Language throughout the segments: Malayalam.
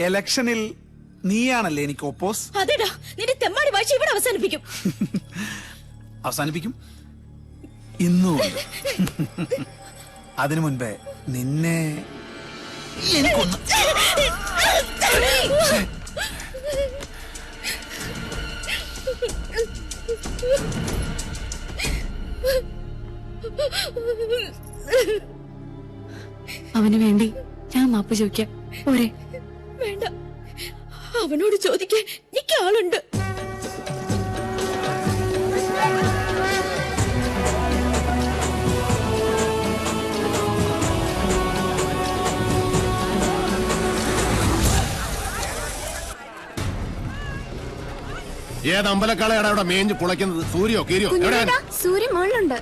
ഇലക്ഷനിൽ നീയാണല്ലേ എനിക്ക് ഒപ്പോസ്? അതെടാ, നിന്റെ തെമ്മാടി വാഴ്ച ഇവിടെ അവസാനിപ്പിക്കും. അവസാനിപ്പിക്കും ഇന്നുകൊണ്ട്. അതിനു മുൻപേ നിന്നെ എനിക്കൊന്ന് അവന് വേണ്ടി ഞാൻ മാപ്പ് ചോദിക്കാം. പോരെ? വേണ്ട, അവനോട് ചോദിക്കാൻ എനിക്ക് ആളുണ്ട്. ഏത് അമ്പലക്കാളയാണ് അവിടെ മേഞ്ഞ് പുളയ്ക്കുന്നത്? സൂര്യോ കീരിയോ? സൂര്യൻ മുകളിലുണ്ട്.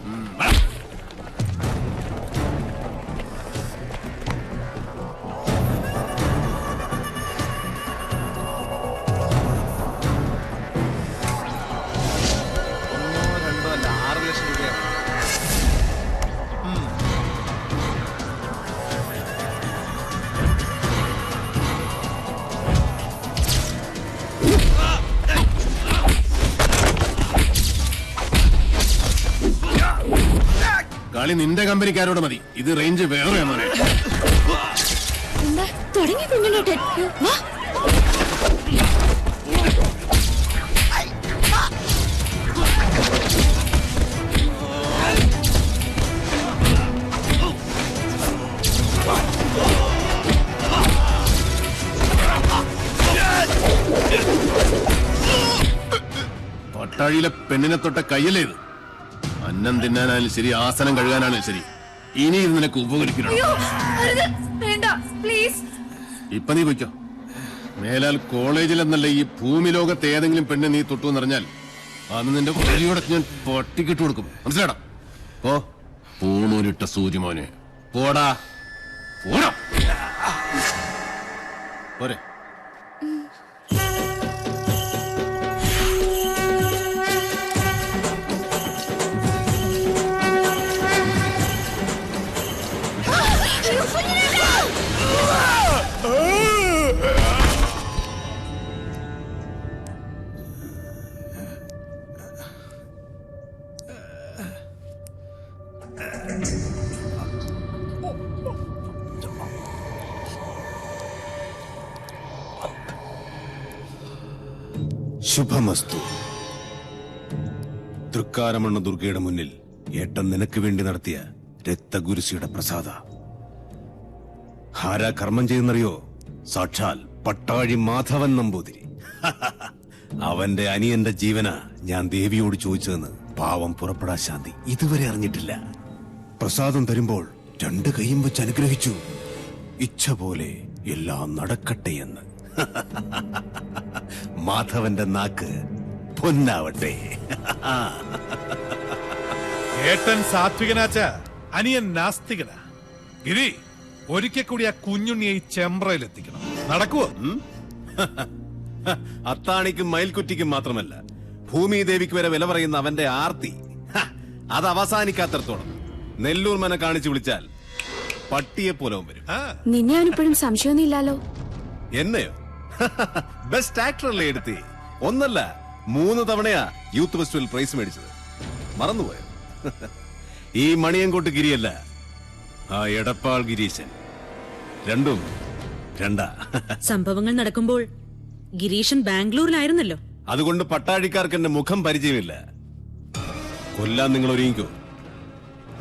കളി നിന്റെ കമ്പനിക്കാരോട് മതി. ഇത് റേഞ്ച് വേറെ മോനെ. തുടങ്ങി കുഞ്ഞിനോട്ടെ. പട്ടാഴിയിലെ പെണ്ണിനെ തൊട്ട കയ്യല്ലേ ഇത്? അന്നം തിന്നാനായാലും ശരി, ആസനം കഴുകാനാണെങ്കിലും ശരി, ഇനി ഇത് നിനക്ക് ഉപകരിക്കണം. ഇപ്പൊ നീ പൊയ്ക്കോ. മേലാൽ കോളേജിലെന്നല്ല ഈ ഭൂമി ലോകത്ത് ഏതെങ്കിലും പെണ്ണ് നീ തൊട്ടു എന്നറിഞ്ഞാൽ അന്ന് നിന്റെ വഴിയോടെ ഞാൻ പട്ടിക്കിട്ട് കൊടുക്കും. മനസ്സിലാടാ? ഓ പൂണൂരിട്ട സൂര്യമോനെ, പോടാ പോടാ. പോരെ? ശുഭമസ്തു. തൃക്കാരമണ്ണ ദുർഗയുടെ മുന്നിൽ ഏട്ടൻ നിനക്ക് വേണ്ടി നടത്തിയ രക്തഗുരുസിയുടെ പ്രസാദ. ആരാ കർമ്മം ചെയ്യുന്നറിയോ? സാക്ഷാൽ പട്ടാഴി മാധവൻ നമ്പൂതിരി. അവന്റെ അനിയന്റെ ജീവന ഞാൻ ദേവിയോട് ചോദിച്ചതെന്ന് പാവം പുറപ്പെടാ ശാന്തി ഇതുവരെ അറിഞ്ഞിട്ടില്ല. പ്രസാദം തരുമ്പോൾ 2 കൈയും വെച്ച് അനുഗ്രഹിച്ചു. ഇച്ഛ പോലെ എല്ലാം നടക്കട്ടെ എന്ന്. മാധവന്റെ നാക്ക് പൊന്നാവട്ടെ. ഏട്ടൻ സാത്വികനാച്ച, അനിയൻ നാസ്തികനാ. ഗിരി, ഒരിക്കൽ കൂടി ആ കുഞ്ഞുണ്ണിയെ ഈ ചെമ്പ്രയിലെത്തിക്കണം. നടക്കുവോ? അത്താണിക്കും മയിൽക്കുറ്റിക്കും മാത്രമല്ല, ഭൂമിദേവിക്ക് വരെ വില പറയുന്ന അവന്റെ ആർത്തി അത് അവസാനിക്കാത്തടത്തോളം നെല്ലൂർ മന കാണിച്ചു വിളിച്ചാൽ പട്ടിയെ പോലവും വരും. നിന്നെ അവനിപ്പോഴും സംശയമൊന്നും ഇല്ലാലോ? എന്നെയോ? ബെസ്റ്റ് ആക്ടറല്ലേ എടുത്തി? ഒന്നല്ല 3 തവണയാ യൂത്ത് ഫെസ്റ്റിവൽ പ്രൈസ് മേടിച്ചത്. മറന്നുപോയോ? ഈ മണിയങ്കോട്ട് ഗിരിയല്ല, ആ എടപ്പാൾ ഗിരീശൻ. രണ്ടും രണ്ടാ. സംഭവങ്ങൾ നടക്കുമ്പോൾ ഗിരീഷൻ ബാംഗ്ലൂരിലായിരുന്നല്ലോ. അതുകൊണ്ട് പട്ടാഴിക്കാർക്ക് എന്റെ മുഖം പരിചയമില്ല. കൊല്ലാൻ നിങ്ങൾ ഒരുങ്ങിക്കോ.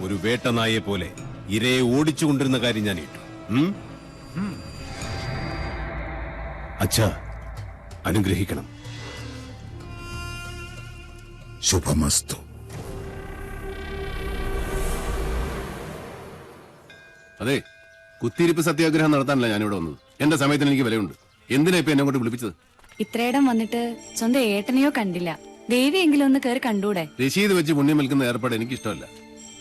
ഒരു വേട്ടനായെ പോലെ ഇരയെ ഓടിച്ചുകൊണ്ടിരുന്ന കാര്യം ഞാൻ ഇട്ടു. അച്ഛാ, അനുഗ്രഹിക്കണം. ശുഭമസ്തു. അതെ, കുത്തിയിരിപ്പ് സത്യാഗ്രഹം നടത്താനല്ല ഞാനിവിടെ വന്നത്. എന്റെ സമയത്തിന് എനിക്ക് വിലയുണ്ട്. എന്തിനാ ഇപ്പൊ എന്നെ കൊണ്ട് വിളിപ്പിച്ചത്? ഇത്രയിടം വന്നിട്ട് സ്വന്തം ഏട്ടനെയോ കണ്ടില്ല. ദേവിയെങ്കിലും ഒന്ന് കയറി കണ്ടൂടെ? രശീത് വെച്ച് പുണ്യം വിൽക്കുന്ന ഏർപ്പാട് എനിക്ക് ഇഷ്ടമല്ല.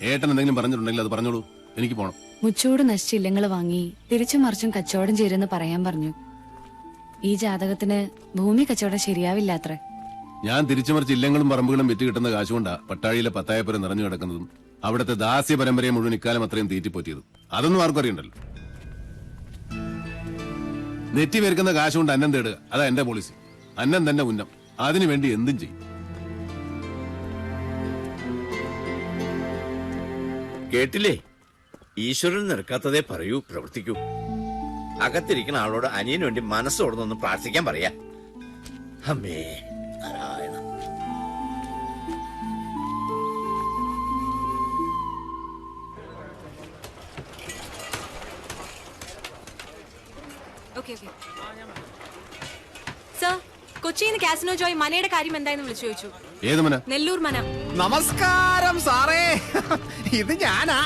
ഏട്ടൻ എന്തെങ്കിലും പറഞ്ഞിട്ടുണ്ടെങ്കിൽ അത് പറഞ്ഞോളൂ. എനിക്ക് പോണം. മുച്ചൂട് നശിച്ച ഇല്ലങ്ങൾ വാങ്ങി തിരിച്ചും മറിച്ചും കച്ചവടം ചെയ്തെന്ന് പറയാൻ പറഞ്ഞു. ഈ ജാതകത്തിന് ഭൂമി കച്ചവടം ശരിയാവില്ല അത്ര. ഞാൻ തിരിച്ചുമറിച്ച് ഇല്ലങ്ങളും പറമ്പുകളും വിറ്റ് കിട്ടുന്ന കാശുകൊണ്ടാ പട്ടാഴിയിലെ പത്തായപ്പുര നിറഞ്ഞു കിടക്കുന്നതും അവിടുത്തെ ദാസ്യ പരമ്പരയെ മുഴുവൻ ഇക്കാലം അത്രയും തീറ്റിപ്പോറ്റിയതും. അതൊന്നും ആർക്കും അറിയണ്ടല്ലോ. നെറ്റി പേർക്കുന്ന കാശ് കൊണ്ട് അന്നം തേടുക, അതാ എന്റെ പോളിസി. അന്നം തന്നെ ഉന്നം, അതിനു വേണ്ടി എന്തും ചെയ്യും. കേട്ടില്ലേ? ഈശ്വരൻ നിരക്കാത്തതേ പറയൂ, പ്രവർത്തിക്കൂ. അകത്തിരിക്കുന്ന ആളോട് അനിയന് വേണ്ടി മനസ്സോടൊന്ന് പ്രാർത്ഥിക്കാൻ പറയാ. അമ്മേ നാരായണ. സർ, കൊച്ചിയിൽ നിന്ന് കാസിനോ ജോയ് മനയുടെ കാര്യം എന്തായെന്ന് വിളിച്ചു ചോദിച്ചു. ഏത് മന? നെല്ലൂർ മന. നമസ്കാരം സാറേ, ഇത് ഞാനാ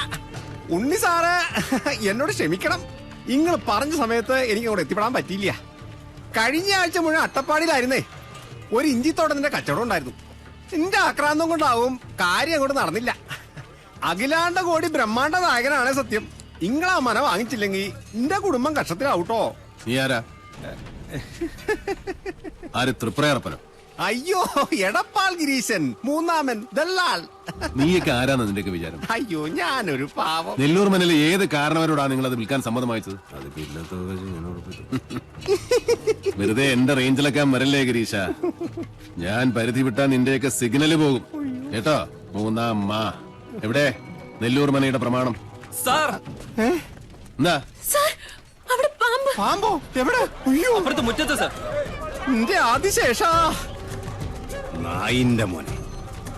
ഉണ്ണി സാറ്. എന്നോട് ക്ഷമിക്കണം, നിങ്ങൾ പറഞ്ഞ സമയത്ത് എനിക്ക് അവിടെ എത്തിപ്പെടാൻ പറ്റിയില്ല. കഴിഞ്ഞ ആഴ്ച മുഴുവൻ അട്ടപ്പാടിയിലായിരുന്നേ. ഒരു ഇഞ്ചിത്തോട്ടത്തിന്റെ കച്ചവടം ഉണ്ടായിരുന്നു. എന്റെ ആക്രാന്തം കൊണ്ടാവും കാര്യം അങ്ങോട്ട് നടന്നില്ല. അഖിലാണ്ട കോടി ബ്രഹ്മാണ്ട നായകനാണ് സത്യം. ഇങ്ങളാ മന വാങ്ങിച്ചില്ലെങ്കിൽ എന്റെ കുടുംബം കഷ്ടത്തിലാവൂട്ടോ. നീ ആരാ? ആര്? തൃപ്രയർപ്പനോ? അയ്യോ, എടപ്പാൾ ഗിരീശൻ, മൂന്നാമൻ ദല്ലാൾ. നീയൊക്കെ ആരാന്ന് നിന്റെയൊക്കെ വിചാരം? അയ്യോ, ഞാനൊരു പാവം. നെല്ലൂർ മനയിലെ ഏത് കാരണവരോടാണ് നിങ്ങൾ അത് വിൽക്കാൻ സമ്മതം വായിച്ചത്? വെറുതെ എന്റെ റേഞ്ചിലൊക്കെ വരല്ലേ ഗിരീശ. ഞാൻ പരിധി വിട്ടാ നിന്റെയൊക്കെ സിഗ്നല് പോകും കേട്ടോ. മൂന്നാം മാ എവിടെ? നെല്ലൂർ മനയുടെ പ്രമാണം. എന്താ? പാമ്പോ? എവിടെ? അയ്യോ, അപ്പുറത്ത് മുറ്റത്ത് സർ. നിന്റെ ആദിശേഷാ. നായിന്റെ മോനെ,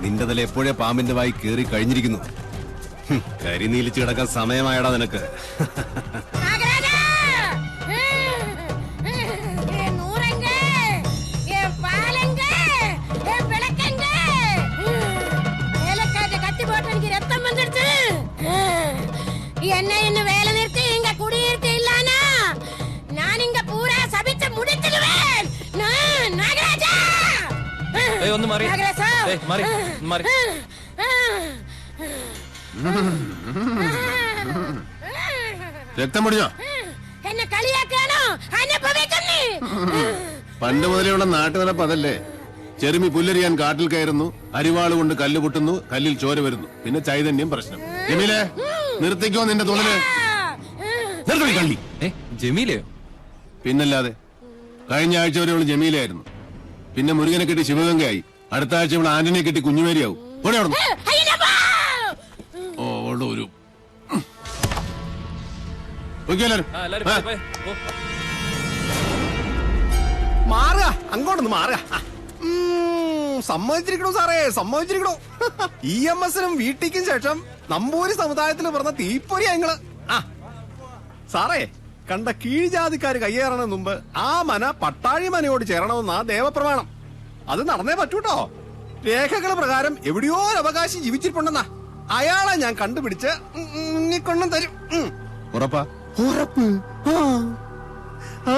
നിന്റെ തല എപ്പോഴേ പാമ്പിന്റെ വായി കേറി കഴിഞ്ഞിരിക്കുന്നു. കരിനീലിച്ച് കിടക്കാൻ സമയമായടാ നിനക്ക്. என்ன இன்னும் வேலை நிறுத்தி இங்க குடியிருத்து இல்லானா நான் இங்க பூரா சபிச்சு முடிச்சிடுவேன். நாகராஜா, ഒന്ന് മാറി. മാറി. രക്തം പൊടിഞ്ഞോ? എന്നെ കളിയാക്കാനോ? അനുഭവിക്കുന്നേ. പണ്ട് മുതലെയുള്ള നാട്ടുനടപ്പ് അതല്ലേ. ചെറുമി പുല്ലരിയാൻ കാട്ടിൽ കയറുന്നു, അരിവാള് കൊണ്ട് കല്ല് പൊട്ടുന്നു, കല്ലിൽ ചോര വരുന്നു, പിന്നെ ചൈതന്യം പ്രശ്നം. ജമീലേ, നിർത്തിക്കോ നിന്റെ തുണല്. കള്ളി. ജമീലയോ? പിന്നല്ലാതെ. കഴിഞ്ഞ ആഴ്ച വരെ അവള് ജമീലയായിരുന്നു. പിന്നെ മുരുകനെ കെട്ടി ശിവഗംഗയായി. അടുത്ത ആഴ്ച ഇവിടെ ആന്റണിയെ കെട്ടി കുഞ്ഞുമേരിയാവും. ഓടെ അവിടെ ഒരു മാറുക, അങ്ങോട്ടൊന്ന് മാറുക. സമ്മതിച്ചിരിക്കണു സാറേ, സമ്മതിച്ചിരിക്കണു. EMS-നും വീട്ടിക്കും ശേഷം നമ്പൂരി സമുദായത്തിൽ പറഞ്ഞ തീപ്പൊരി ഞങ്ങള്. സാറേ, കണ്ട കീഴ്ജാതിക്കാര് കയ്യേറണ മുമ്പ് ആ മന പട്ടാഴി മനയോട് ചേരണമെന്നാ ദേവപ്രമാണം. അത് നടന്നേ പറ്റൂട്ടോ. രേഖകൾ പ്രകാരം എവിടെയോ ഒരു അവകാശി ജീവിച്ചിട്ടുണ്ടെന്നാ. അയാളെ ഞാൻ കണ്ടുപിടിച്ച് കൊണ്ടും തരും. ഉറപ്പാ? ഉറപ്പ്. ആ